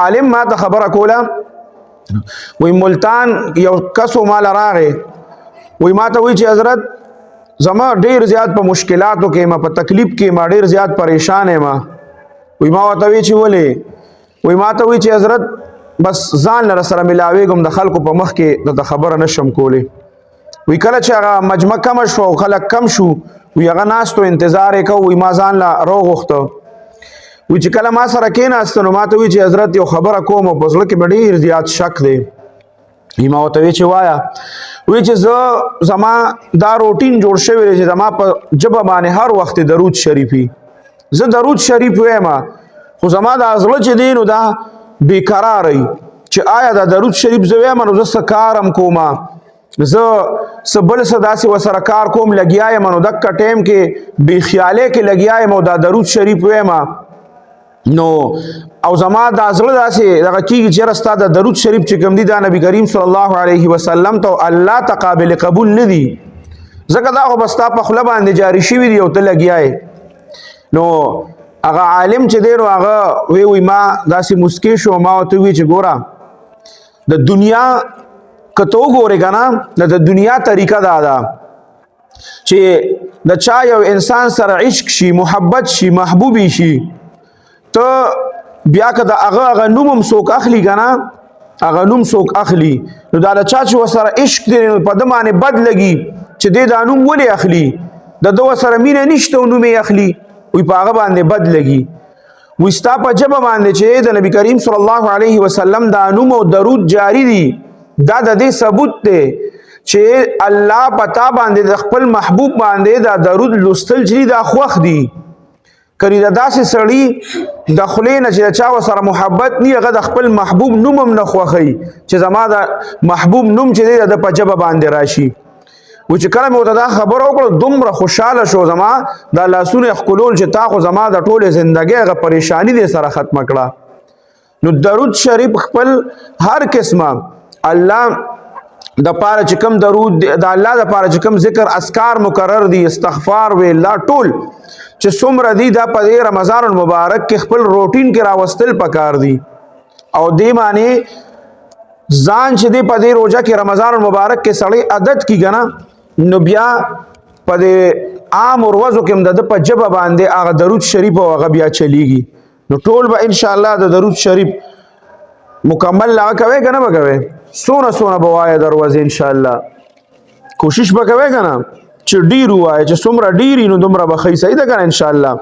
عالم ما ته خبره کوله وی ملتان یو کسو مال راغې وی ما ته وی چې حضرت زما ډیر زیات په مشکلاتو کې ما په تکلیف کې ما ډیر زیات پریشان یم وی ما ته وی چې ولې وی ما ته وی چې حضرت بس ځان لره سره ملاویږم د خلکو په مخ کې د خبره نشم کولی وی کله چې هغه مجمع کم شو او خلک کم شو وی هغه ناستو انتظار یې کو وی ما ځان لا روغوخته وی چې کله ما سره کېناست نو ما ته وی چې حضرت یو خبره کوم په زړه کې ډیر زیات شک دی وی ما ته وی چې وایا وی چې زما دا روټین جوړ شوی دی چې زما په ژبه باندې هر وخت درود شریفي زه درود شریف وایم خو زما دا زړه چې دی نو دا بیقراري چې آیا دا درود شریف زه وایم نو زه څه کارم کوم زه سبل سداسي وسره کار کوم لګیا یم نو دک ټیم کې بی خیاله کې لګیا یم او دا درود شریف وایم نو او زما دا زړه داسې دغه کېږي چې رستا د درود شریف چې کوم دی دا نبی کریم صلی الله علیه وسلم ته الله تقابل قبول نه دی ځکه دا خو بستا په خوله باندې جاری شوي دي او ته لګیا یې نو هغه عالم چې دی نو هغه وی ما داسې مسکی شو ما ورته وی چې ګوره د دنیا که ته وګورې که نه د دنیا طریقه دا ده چې د چا یو انسان سره عشق شي محبت شي محبوبي شي ته بیا که د هغه نوم هم څوک اخلي که نه هغه نوم څوک اخلي نو دا د چا چې ورسره عشق دی په ده باندې بد لګي چې دی دا نوم ولې اخلي د ده ورسره مینه نشته او نوم یې اخلي وی په هغه باندې بد لګي وی ستا په ژبه باندې چې د نبی کریم صلی الله علیه وسلم دا نوم او درود جاری دي دا د دې ثبوت دی چې الله پتا باندې د خپل محبوب باندې دا درود لوستل چې دا خوښ دي کړي دا داسې سړی د خولې نه چې چا سره محبت نی هغه د خپل محبوب نوم هم نه خوښي چې زما د محبوب نوم چې دی د په ژبه باندې راشي و چې کله مې ورته دا خبره وکړه دومره خوشحاله شو زما دا لاسونه ښکلول چې تا خو زما د ټولې زندګۍ هغه پریشاني دې سره ختمه کړه نو درود شریف خپل هر قسمه الله د پاره چې کوم درود د الله د پاره چې کوم ذکر اذکار مقرر دي استغفار وی الله ټول چې څومره دي دا په رمضان المبارک کې خپل روټین کې راوستل پکار دي او دې معنی ځان چې دې په دې روزه کې رمضان المبارک کې سړی عادت کیږي نه نو بیا په دې عام ورځو کې د په جبه باندې هغه درود شریف او هغه بیا چلیږي نو ټول به ان شاء الله د درود شریف مکمل لا کوي کنه به کوي سونه بوای دروازه ان شاء الله کوشش وکوي کنه چې ډیر وای چې څومره ډیری نو دومره به خی صحیح ده کنه ان شاء الله